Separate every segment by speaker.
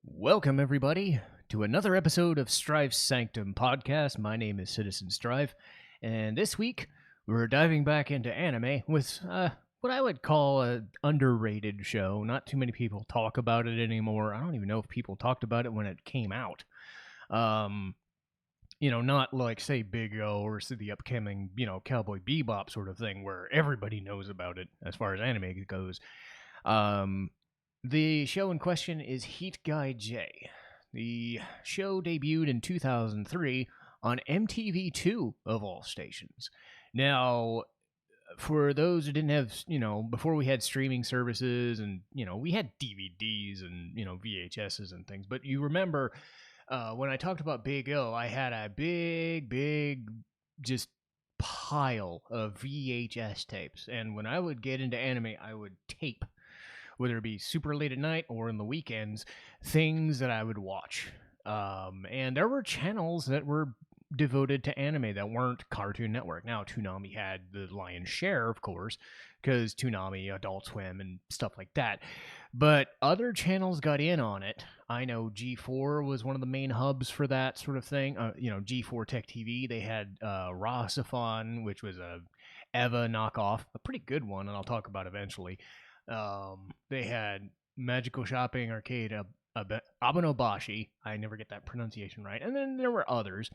Speaker 1: Welcome, everybody, to another episode of Strife's Sanctum podcast. My name is Citizen Strife, and this week we're diving back into anime with what I would call an underrated show. Not too many people talk about it anymore. I don't even know if people talked about it when it came out. Not like, say, Big O or the upcoming, Cowboy Bebop sort of thing where everybody knows about it as far as anime goes. The show in question is Heat Guy J. The show debuted in 2003 on MTV2 of all stations. Now, for those who didn't have, before we had streaming services and, we had DVDs and, VHSs and things, but you remember when I talked about Big O, I had a big, just pile of VHS tapes. And when I would get into anime, I would tape, whether it be super late at night or in the weekends, things that I would watch. And there were channels that were devoted to anime that weren't Cartoon Network. Now, Toonami had the lion's share, of course, because Toonami, Adult Swim, and stuff like that. But other channels got in on it. I know G4 was one of the main hubs for that sort of thing. G4 Tech TV, they had Rasafon, which was a Eva knockoff, a pretty good one, and I'll talk about eventually. They had Magical Shopping Arcade, Abenobashi. I never get that pronunciation right. And then there were others.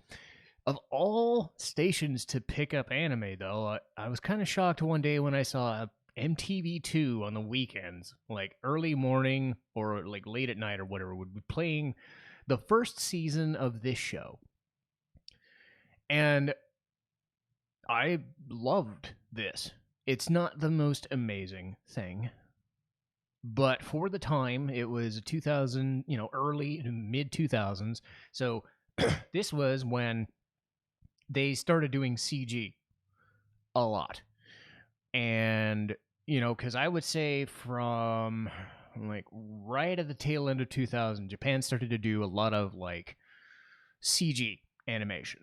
Speaker 1: Of all stations to pick up anime, though, I was kind of shocked one day when I saw MTV2 on the weekends, like early morning or like late at night or whatever, would be playing the first season of this show. And I loved this. It's not the most amazing thing, but for the time, it was 2000, early to mid 2000s. So this was when they started doing CG a lot. And, because I would say from like right at the tail end of 2000, Japan started to do a lot of like CG animation.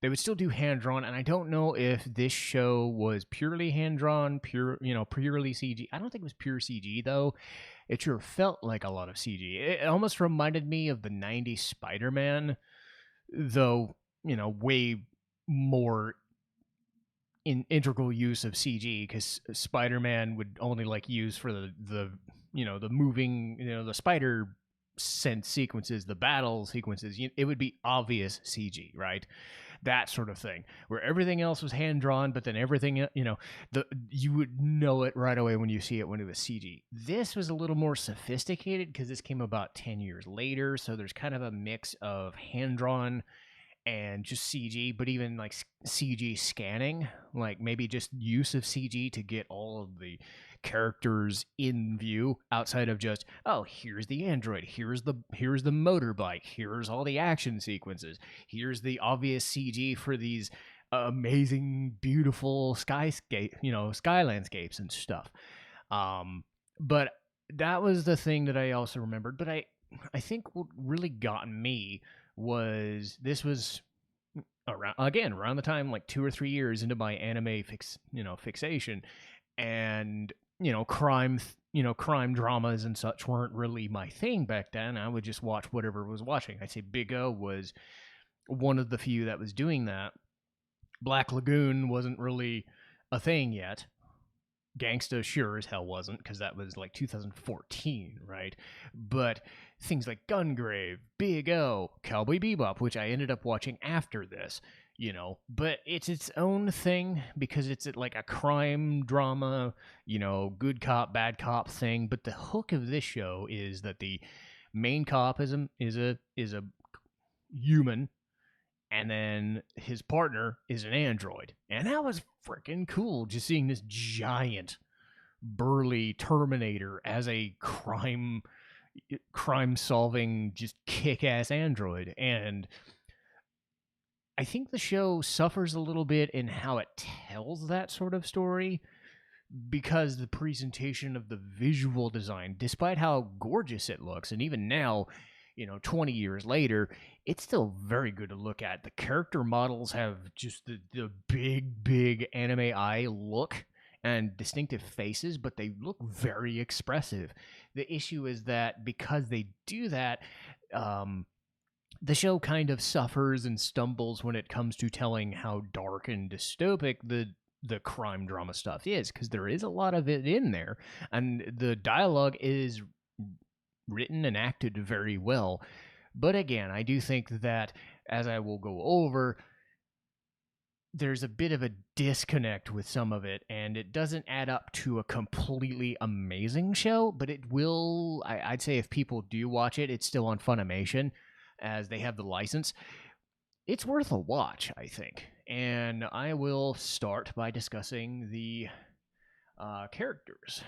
Speaker 1: They would still do hand-drawn, and I don't know if this show was purely hand-drawn, purely CG. I don't think it was pure CG, though. It sure felt like a lot of CG. It almost reminded me of the 90s Spider-Man, though, way more in integral use of CG, because Spider-Man would only, use for the moving, the spider sense sequences, the battle sequences. It would be obvious CG, right? That sort of thing, where everything else was hand drawn, but then everything, you would know it right away when you see it when it was CG. This was a little more sophisticated because this came about 10 years later, so there's kind of a mix of hand drawn and just CG, but even like CG scanning, like maybe just use of CG to get all of the characters in view outside of just, oh, here's the android, here's the motorbike, here's all the action sequences, here's the obvious CG for these amazing, beautiful sky landscapes and stuff. But that was the thing that I also remembered. But I think what really got me was this was around the time, like 2 or 3 years into my anime fixation, and crime dramas and such weren't really my thing back then. I would just watch whatever was watching. I say Big O was one of the few that was doing that. Black Lagoon wasn't really a thing yet. Gangsta sure as hell wasn't, because that was like 2014, right? But things like Gungrave, Big O, Cowboy Bebop, which I ended up watching after this, but it's its own thing because it's like a crime drama, good cop, bad cop thing. But the hook of this show is that the main cop is a human, and then his partner is an android. And that was freaking cool, just seeing this giant, burly Terminator as a crime-solving, just kick-ass android. And I think the show suffers a little bit in how it tells that sort of story, because the presentation of the visual design, despite how gorgeous it looks, and even now, 20 years later, it's still very good to look at. The character models have just the big anime eye look, and distinctive faces, but they look very expressive. The issue is that because they do that, the show kind of suffers and stumbles when it comes to telling how dark and dystopic the crime drama stuff is, because there is a lot of it in there, and the dialogue is written and acted very well. But again, I do think that, as I will go over, there's a bit of a disconnect with some of it, and it doesn't add up to a completely amazing show, but it will. I'd say if people do watch it, it's still on Funimation, as they have the license. It's worth a watch, I think. And I will start by discussing the characters,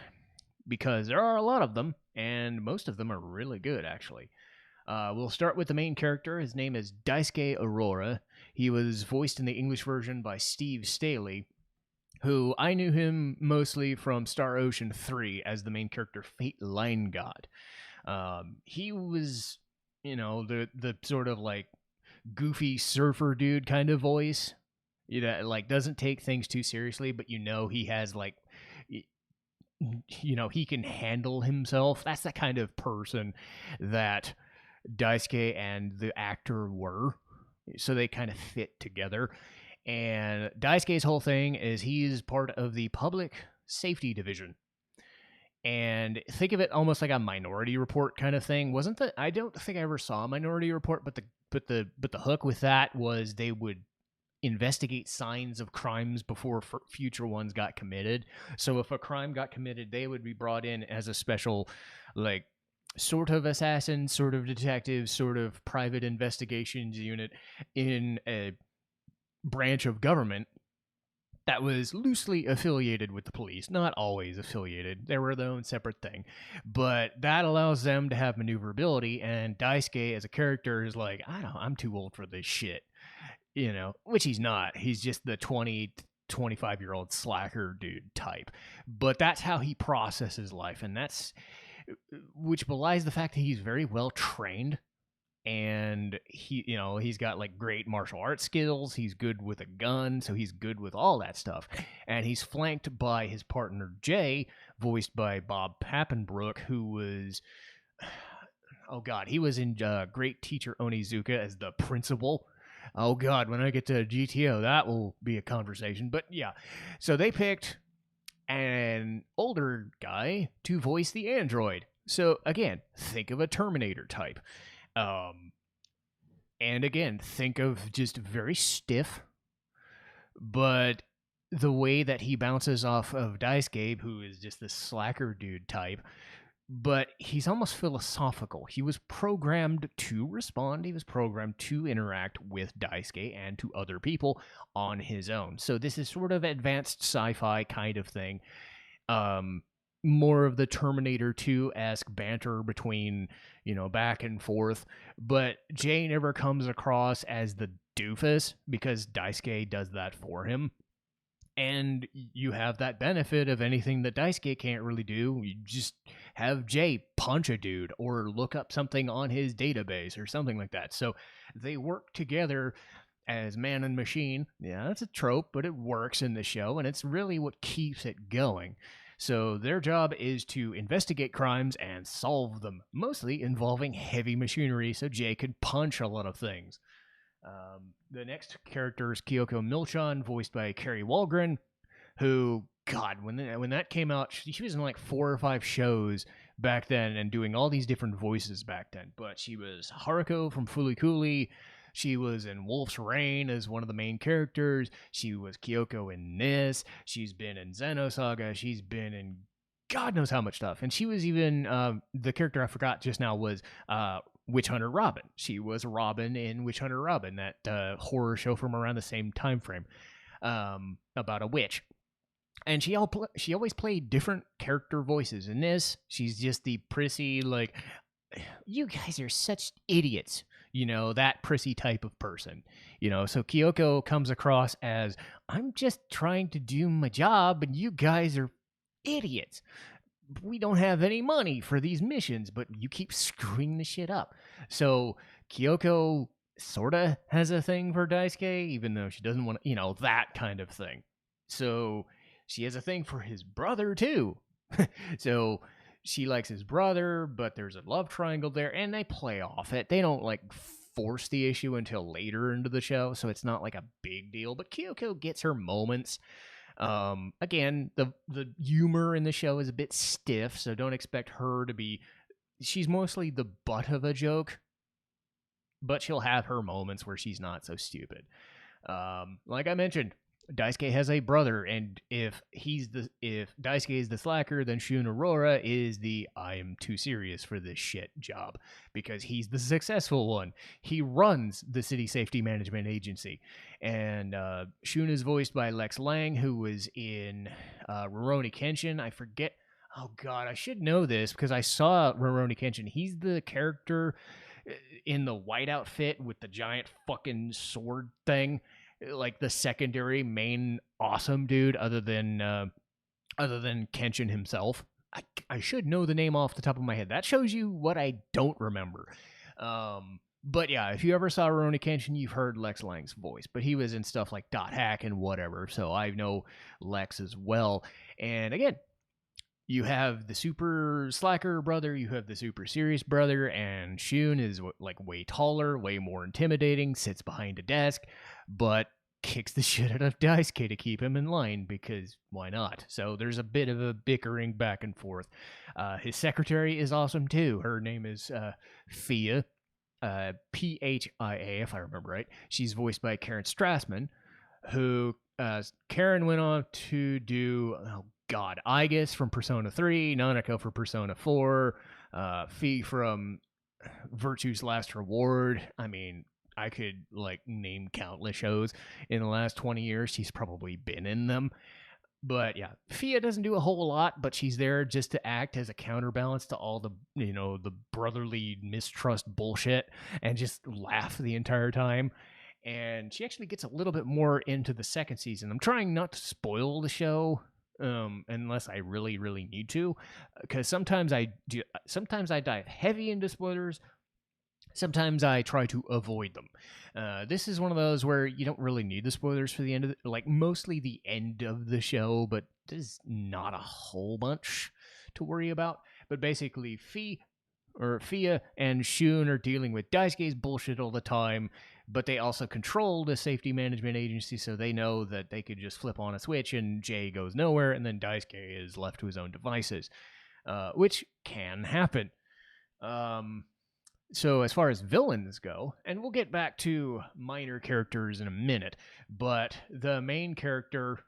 Speaker 1: because there are a lot of them, and most of them are really good, actually. We'll start with the main character. His name is Daisuke Aurora. He was voiced in the English version by Steve Staley, who I knew him mostly from Star Ocean 3 as the main character, Fate Line God. He was, the sort of like goofy surfer dude kind of voice. Like doesn't take things too seriously, but he has like, he can handle himself. That's the kind of person that Daisuke and the actor were, so they kind of fit together. And Daisuke's whole thing is he's part of the public safety division, and think of it almost like a Minority Report kind of thing. I don't think I ever saw a Minority Report, but the hook with that was they would investigate signs of crimes before future ones got committed. So if a crime got committed, they would be brought in as a special, like, sort of assassin, sort of detective, sort of private investigations unit in a branch of government that was loosely affiliated with the police. Not always affiliated. They were their own separate thing. But that allows them to have maneuverability, and Daisuke as a character is like, I'm too old for this shit. Which he's not. He's just the 25-year-old slacker dude type. But that's how he processes life, and which belies the fact that he's very well trained, and he's got like great martial arts skills. He's good with a gun, so he's good with all that stuff. And he's flanked by his partner Jay, voiced by Bob Pappenbrook, who was, oh god, he was in Great Teacher Onizuka as the principal. Oh god, when I get to GTO, that will be a conversation. But yeah, so they picked an older guy to voice the android. So again, think of a Terminator type. And again, think of just very stiff, but the way that he bounces off of Daisuke, who is just this slacker dude type, but he's almost philosophical. He was programmed to respond. He was programmed to interact with Daisuke and to other people on his own. So this is sort of advanced sci-fi kind of thing. More of the Terminator 2-esque banter between, back and forth. But Jay never comes across as the doofus, because Daisuke does that for him. And you have that benefit of anything that Daisuke can't really do. You just have Jay punch a dude or look up something on his database or something like that. So they work together as man and machine. Yeah, that's a trope, but it works in the show, and it's really what keeps it going. So their job is to investigate crimes and solve them, mostly involving heavy machinery, so Jay could punch a lot of things. The next character is Kyoko Milchan, voiced by Carrie Walgren, who, God, when that came out, she was in like 4 or 5 shows back then and doing all these different voices back then. But she was Haruko from Fooly Cooly. She was in Wolf's Rain as one of the main characters. She was Kyoko in this. She's been in Xenosaga. She's been in God knows how much stuff. And she was even, the character I forgot just now was Witch Hunter Robin. She was Robin in Witch Hunter Robin, that horror show from around the same time frame, about a witch. And she always played different character voices. In this, she's just the prissy, like, you guys are such idiots. That prissy type of person. So Kyoko comes across as, I'm just trying to do my job, and you guys are idiots. We don't have any money for these missions, but you keep screwing the shit up. So Kyoko sorta has a thing for Daisuke, even though she doesn't want to, that kind of thing. So she has a thing for his brother too. So she likes his brother, but there's a love triangle there, and they play off it. They don't like force the issue until later into the show, so it's not like a big deal. But Kyoko gets her moments. Again, the humor in the show is a bit stiff, so don't expect her to be. She's mostly the butt of a joke, but she'll have her moments where she's not so stupid. Like I mentioned, Daisuke has a brother, and if Daisuke is the slacker, then Shun Aurora is the I am too serious for this shit job, because he's the successful one. He runs the city safety management agency, and Shun is voiced by Lex Lang, who was in Rurouni Kenshin. I forget. Oh god, I should know this because I saw Rurouni Kenshin. He's the character in the white outfit with the giant fucking sword thing, like the secondary main awesome dude, other than Kenshin himself. I should know the name off the top of my head. That shows you what I don't remember. But yeah, if you ever saw Rurouni Kenshin, you've heard Lex Lang's voice, but he was in stuff like Dot Hack and whatever, so I know Lex as well. And again, you have the super slacker brother, you have the super serious brother, and Shun is like way taller, way more intimidating, sits behind a desk, but kicks the shit out of Daisuke to keep him in line, because why not? So there's a bit of a bickering back and forth. His secretary is awesome too. Her name is Phia, Phia, if I remember right. She's voiced by Karen Strassman, who Karen went on to do, oh god, Aigis from Persona 3, Nanako for Persona 4, Fee from Virtue's Last Reward. I mean, I could like name countless shows in the last 20 years. She's probably been in them. But yeah, Fia doesn't do a whole lot, but she's there just to act as a counterbalance to all the, the brotherly mistrust bullshit, and just laugh the entire time. And she actually gets a little bit more into the second season. I'm trying not to spoil the show, unless I really, really need to, because sometimes I dive heavy into spoilers. Sometimes I try to avoid them. This is one of those where you don't really need the spoilers for the end of mostly the end of the show, but there's not a whole bunch to worry about. But basically, Fia and Shun are dealing with Daisuke's bullshit all the time, but they also control the safety management agency, so they know that they could just flip on a switch and Jay goes nowhere, and then Daisuke is left to his own devices, which can happen. So as far as villains go, and we'll get back to minor characters in a minute, but the main character,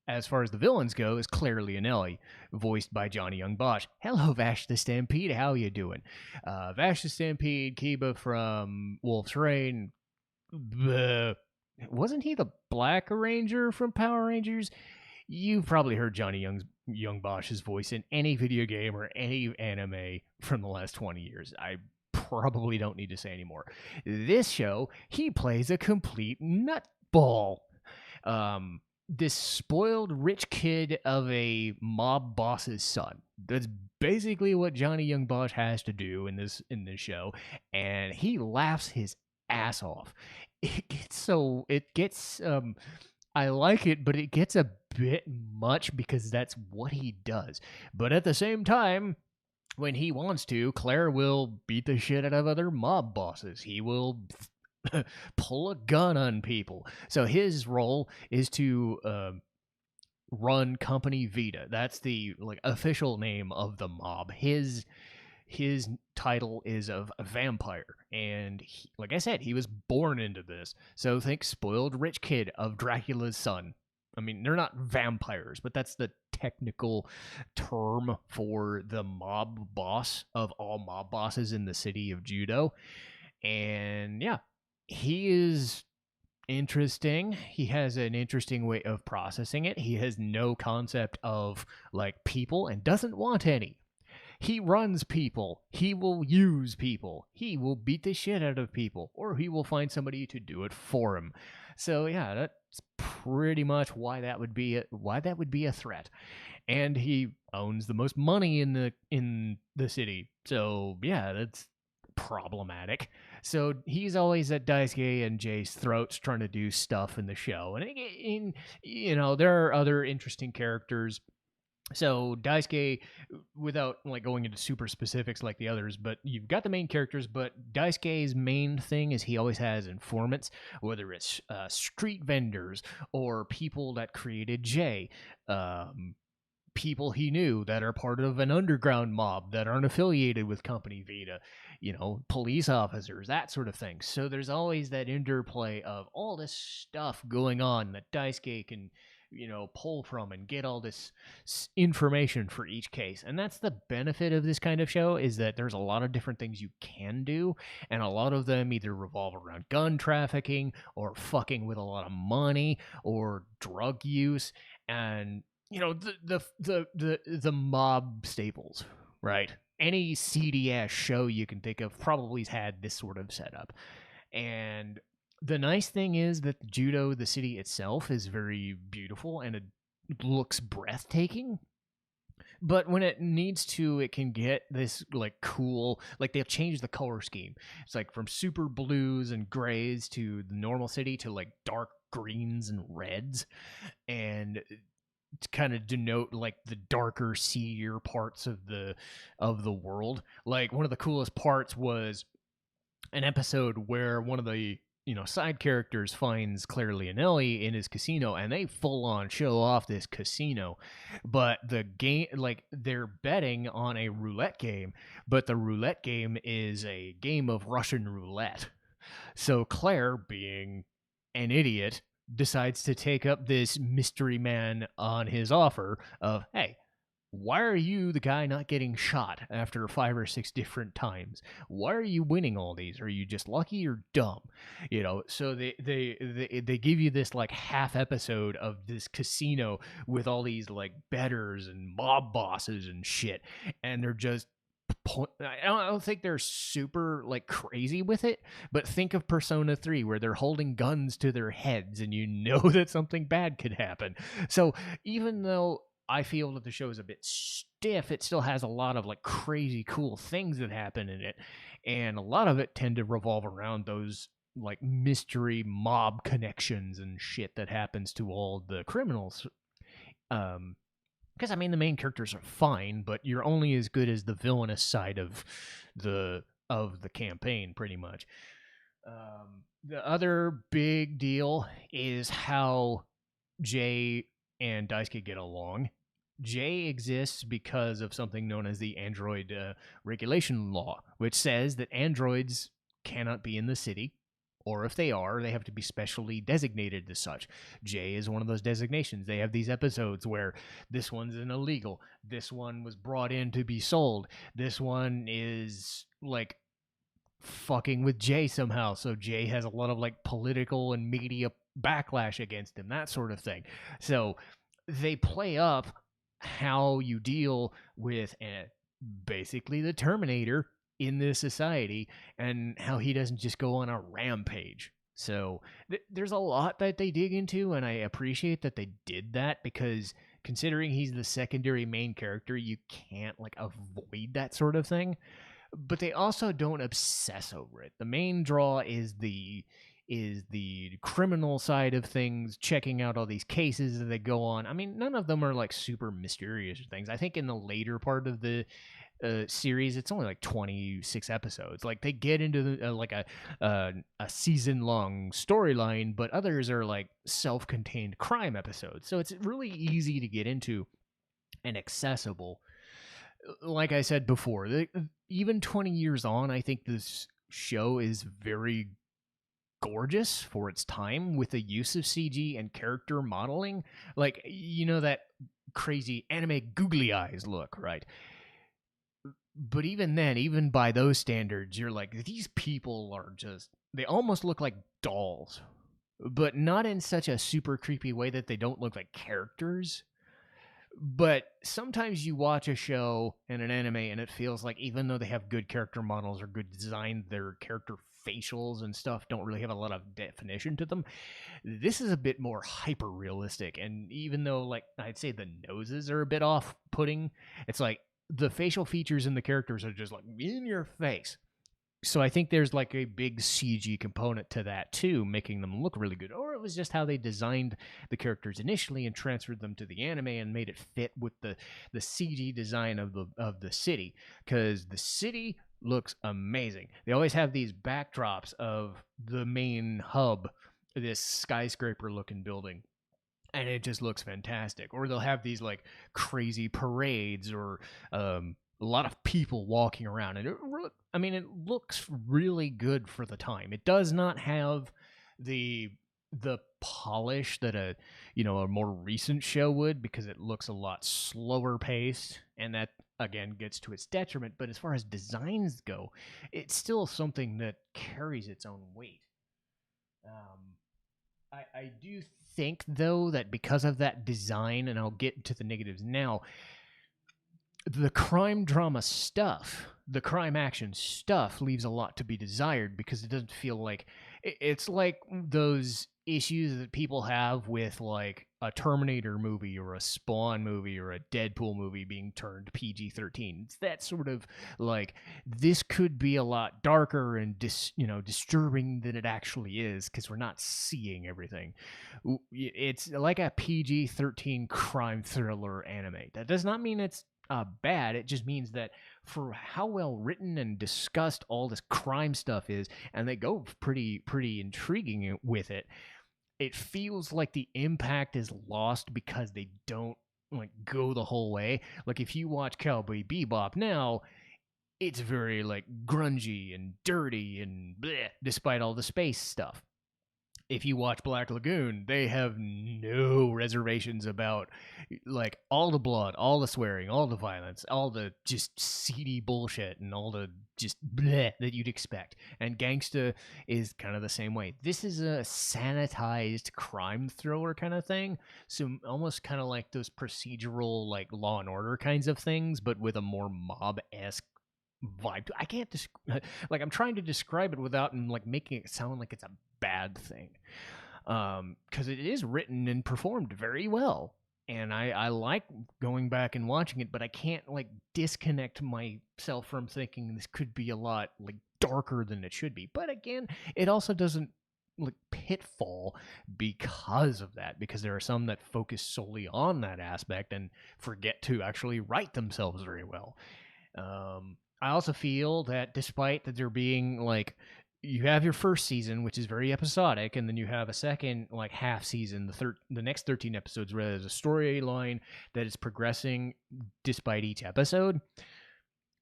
Speaker 1: as far as the villains go, is Claire Leonelli, voiced by Johnny Young Bosch. Hello, Vash the Stampede. How you doing? Vash the Stampede, Kiba from Wolf's Rain. Wasn't he the Black Ranger from Power Rangers? You've probably heard Johnny Young Bosch's voice in any video game or any anime from the last 20 years. I probably don't need to say anymore. This show, he plays a complete nutball. This spoiled rich kid of a mob boss's son. That's basically what Johnny Young Bosch has to do in this show, and he laughs his ass off. I like it, but it gets a bit much because that's what he does. But at the same time, when he wants to, Claire will beat the shit out of other mob bosses. He will pull a gun on people. So his role is to run Company Vita. That's the official name of the mob. His title is of a vampire, and like I said, he was born into this. So think spoiled rich kid of Dracula's son. I mean, they're not vampires, but that's the technical term for the mob boss of all mob bosses in the city of Judo. And yeah, he is interesting. He has an interesting way of processing it. He has no concept of people and doesn't want any. He runs people. He will use people. He will beat the shit out of people, or he will find somebody to do it for him. So yeah, that's pretty much why that would be a threat. And he owns the most money in the city. So yeah, that's problematic. So he's always at Daisuke and Jay's throats trying to do stuff in the show. And there are other interesting characters. So Daisuke, without like going into super specifics like the others, but you've got the main characters. But Daisuke's main thing is he always has informants, whether it's street vendors or people that created Jay, people he knew that are part of an underground mob that aren't affiliated with Company Vita, police officers, that sort of thing. So there's always that interplay of all this stuff going on that Daisuke can pull from and get all this information for each case. And that's the benefit of this kind of show, is that there's a lot of different things you can do, and a lot of them either revolve around gun trafficking or fucking with a lot of money or drug use and the mob staples, right? Any seedy ass show you can think of probably's had this sort of setup. And the nice thing is that the city itself, is very beautiful and it looks breathtaking. But when it needs to, it can get this like cool, like they've changed the color scheme. It's like from super blues and grays to the normal city to like dark greens and reds. And to kind of denote like the darker, seedier parts of the world. Like one of the coolest parts was an episode where one of the side characters finds Claire Leonelli in his casino, and they full on show off this casino. But the game, like they're betting on a roulette game, but the roulette game is a game of Russian roulette. So Claire, being an idiot, decides to take up this mystery man on his offer of, hey, why are you the guy not getting shot after 5 or 6 different times? Why are you winning all these? Are you just lucky or dumb? So they give you this like half episode of this casino with all these like bettors and mob bosses and shit, and they're just I don't think they're super like crazy with it, but think of Persona 3 where they're holding guns to their heads and that something bad could happen. So even though I feel that the show is a bit stiff, it still has a lot of like crazy cool things that happen in it, and a lot of it tend to revolve around those like mystery mob connections and shit that happens to all the criminals. Because the main characters are fine, but you're only as good as the villainous side of the campaign, pretty much. The other big deal is how Jay and Daisuke get along. Jay exists because of something known as the Android Regulation Law, which says that androids cannot be in the city, or if they are, they have to be specially designated as such. Jay is one of those designations. They have these episodes where this one's an illegal, this one was brought in to be sold, this one is like fucking with Jay somehow, so Jay has a lot of like political and media backlash against him, that sort of thing. So they play up how you deal with basically the Terminator in this society, and how he doesn't just go on a rampage. So there's a lot that they dig into, and I appreciate that they did that, because considering he's the secondary main character, you can't like avoid that sort of thing. But they also don't obsess over it. The main draw is the criminal side of things, checking out all these cases that they go on. None of them are like super mysterious things. I think in the later part of the series, it's only like 26 episodes. Like they get into a season long storyline, but others are like self-contained crime episodes. So it's really easy to get into and accessible. Like I said before, even 20 years on, I think this show is very gorgeous for its time, with the use of CG and character modeling. Like, that crazy anime googly eyes look, right? But even then, even by those standards, you're like, these people are they almost look like dolls, but not in such a super creepy way that they don't look like characters. But sometimes you watch a show and an anime and it feels like, even though they have good character models or good design, their character facials and stuff don't really have a lot of definition to them. This is a bit more hyper realistic, and even though like I'd say the noses are a bit off-putting, it's like the facial features in the characters are just like in your face. So I think there's like a big CG component to that too, making them look really good. Or it was just how they designed the characters initially and transferred them to the anime and made it fit with the CG design of the city. Because the city looks amazing. They always have these backdrops of the main hub, this skyscraper looking building, and it just looks fantastic. Or they'll have these like crazy parades or a lot of people walking around, and it looks really good for the time. It does not have the polish that a more recent show would, because it looks a lot slower paced, and that again gets to its detriment. But as far as designs go, it's still something that carries its own weight. I do think, though, that because of that design, and I'll get to the negatives now, the crime drama stuff, the crime action stuff leaves a lot to be desired, because it doesn't feel like it's like those issues that people have with like a Terminator movie or a Spawn movie or a Deadpool movie being turned PG-13. It's that sort of like, this could be a lot darker and disturbing than it actually is, because we're not seeing everything. It's like a PG-13 crime thriller anime. That does not mean it's bad. It just means that for how well written and discussed all this crime stuff is, and they go pretty intriguing with it, it feels like the impact is lost because they don't like go the whole way. Like if you watch Cowboy Bebop now, it's very like grungy and dirty and bleh, despite all the space stuff. If you watch Black Lagoon, they have no reservations about like all the blood, all the swearing, all the violence, all the just seedy bullshit, and all the just bleh that you'd expect. And Gangsta is kind of the same way. This is a sanitized crime thriller kind of thing, so almost kind of like those procedural like Law and Order kinds of things, but with a more mob-esque vibe. I can't like, I'm trying to describe it without like making it sound like it's a bad thing, because it is written and performed very well, and I like going back and watching it, but I can't like disconnect myself from thinking this could be a lot like darker than it should be. But again, it also doesn't like pitfall because of that, because there are some that focus solely on that aspect and forget to actually write themselves very well. I also feel that despite that there being like, you have your first season, which is very episodic, and then you have a second like half season, the next 13 episodes, where there's a storyline that is progressing despite each episode.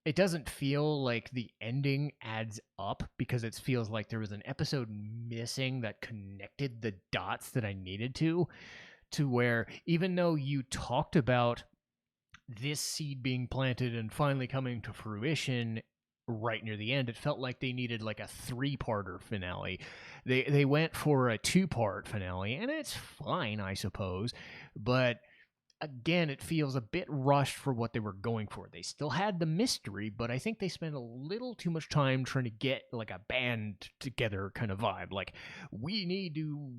Speaker 1: It doesn't feel like the ending adds up, because it feels like there was an episode missing that connected the dots that I needed to where, even though you talked about this seed being planted and finally coming to fruition right near the end, it felt like they needed like a 3-parter finale. They went for a 2-part finale, and it's fine, I suppose, but again, it feels a bit rushed for what they were going for. They still had the mystery, but I think they spent a little too much time trying to get like a band together kind of vibe. Like, we need to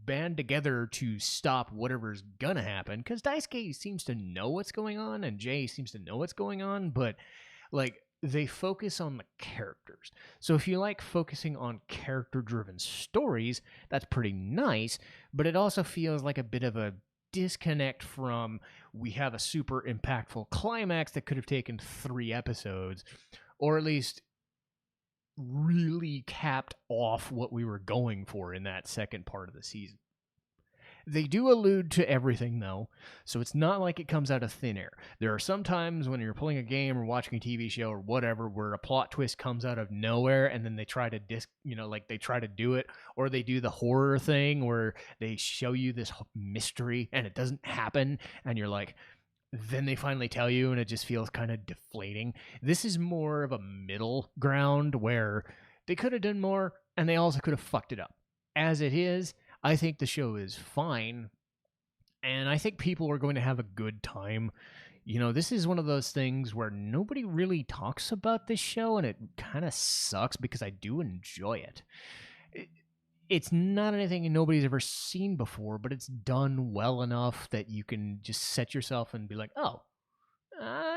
Speaker 1: band together to stop whatever's gonna happen, because Daisuke seems to know what's going on, and Jay seems to know what's going on, but like, they focus on the characters. So if you like focusing on character-driven stories, that's pretty nice, but it also feels like a bit of a disconnect from, we have a super impactful climax that could have taken 3 episodes, or at least really capped off what we were going for in that second part of the season. They do allude to everything, though, so it's not like it comes out of thin air. There are some times when you're playing a game or watching a TV show or whatever, where a plot twist comes out of nowhere, and then they try to they try to do it, or they do the horror thing where they show you this mystery and it doesn't happen, and you're like, then they finally tell you, and it just feels kind of deflating. This is more of a middle ground where they could have done more, and they also could have fucked it up. As it is, I think the show is fine, and I think people are going to have a good time. This is one of those things where nobody really talks about this show, and it kind of sucks, because I do enjoy it. It's not anything nobody's ever seen before, but it's done well enough that you can just set yourself and be like, oh,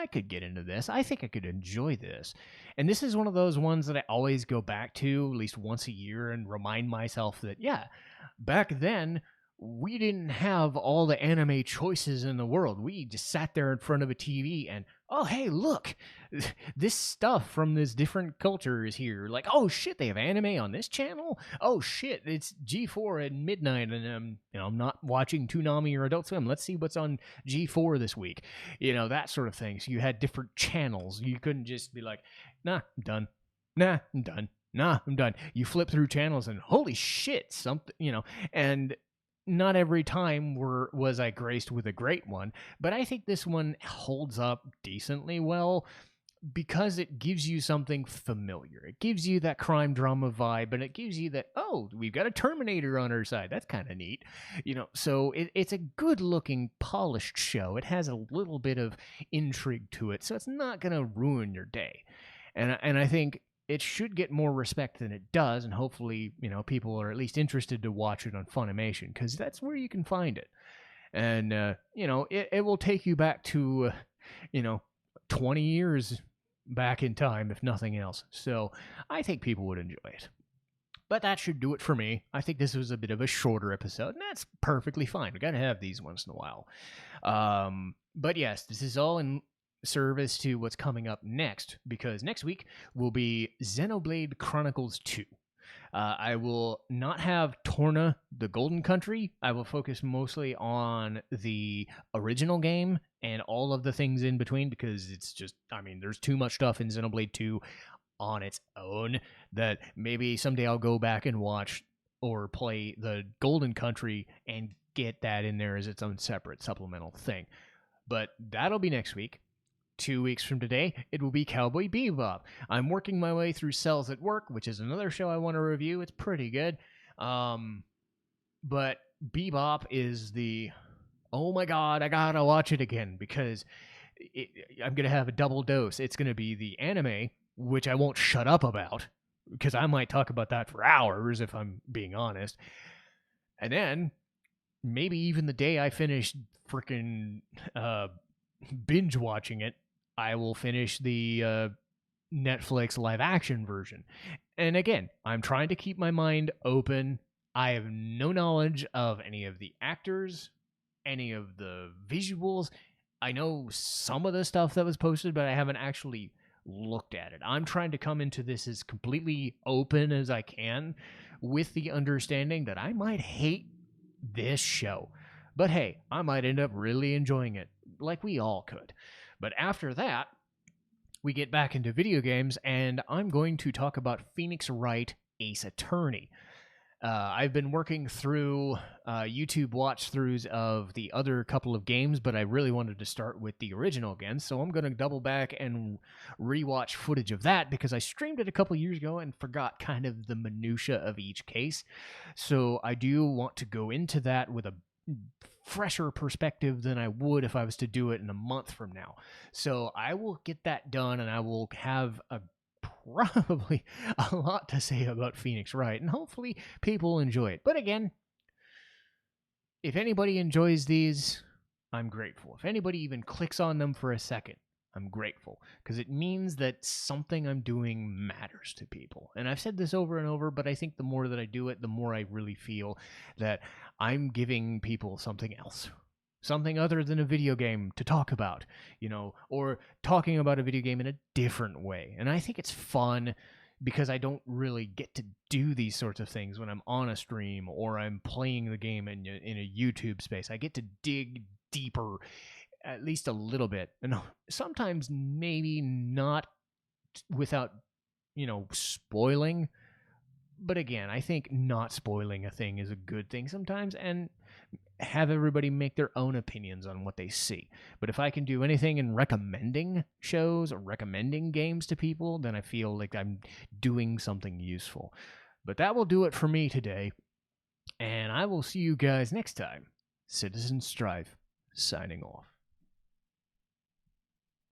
Speaker 1: I could get into this. I think I could enjoy this. And this is one of those ones that I always go back to at least once a year and remind myself that, yeah, back then, we didn't have all the anime choices in the world. We just sat there in front of a TV and, oh, hey, look, this stuff from this different culture is here. Like, oh, shit, they have anime on this channel? Oh, shit, it's G4 at midnight, and I'm not watching Toonami or Adult Swim. Let's see what's on G4 this week. That sort of thing. So you had different channels. You couldn't just be like, nah, I'm done. Nah, I'm done. Nah, I'm done. You flip through channels and holy shit, something, and not every time was I graced with a great one, but I think this one holds up decently well because it gives you something familiar. It gives you that crime drama vibe, and it gives you that, oh, we've got a Terminator on our side. That's kind of neat. So it's a good-looking, polished show. It has a little bit of intrigue to it, so it's not going to ruin your day. And I think it should get more respect than it does, and hopefully, people are at least interested to watch it on Funimation, because that's where you can find it. And, it will take you back to, 20 years back in time, if nothing else. So I think people would enjoy it. But that should do it for me. I think this was a bit of a shorter episode, and that's perfectly fine. We got to have these once in a while. But yes, this is all in service to what's coming up next, because next week will be Xenoblade Chronicles 2. I will not have Torna, the Golden Country. I will focus mostly on the original game and all of the things in between, because it's just, there's too much stuff in Xenoblade 2 on its own that maybe someday I'll go back and watch or play the Golden Country and get that in there as its own separate supplemental thing. But that'll be next week. 2 weeks from today, it will be Cowboy Bebop. I'm working my way through Cells at Work, which is another show I want to review. It's pretty good. But Bebop is the, oh my god, I gotta watch it again, because I'm going to have a double dose. It's going to be the anime, which I won't shut up about, because I might talk about that for hours if I'm being honest. And then, maybe even the day I finish freaking binge watching it, I will finish the Netflix live action version. And again, I'm trying to keep my mind open. I have no knowledge of any of the actors, any of the visuals. I know some of the stuff that was posted, but I haven't actually looked at it. I'm trying to come into this as completely open as I can, with the understanding that I might hate this show. But hey, I might end up really enjoying it, like we all could. But after that, we get back into video games, and I'm going to talk about Phoenix Wright Ace Attorney. I've been working through YouTube watch-throughs of the other couple of games, but I really wanted to start with the original again, so I'm going to double back and rewatch footage of that, because I streamed it a couple years ago and forgot kind of the minutia of each case. So I do want to go into that with a fresher perspective than I would if I was to do it in a month from now. So I will get that done, and I will have probably a lot to say about Phoenix Wright, and hopefully people enjoy it. But again, if anybody enjoys these, I'm grateful. If anybody even clicks on them for a second, I'm grateful, because it means that something I'm doing matters to people. And I've said this over and over, but I think the more that I do it, the more I really feel that I'm giving people something else. Something other than a video game to talk about, or talking about a video game in a different way. And I think it's fun, because I don't really get to do these sorts of things when I'm on a stream or I'm playing the game in a YouTube space. I get to dig deeper, at least a little bit. And sometimes maybe not without, spoiling. But again, I think not spoiling a thing is a good thing sometimes, and have everybody make their own opinions on what they see. But if I can do anything in recommending shows or recommending games to people, then I feel like I'm doing something useful. But that will do it for me today, and I will see you guys next time. Citizen Strife, signing off.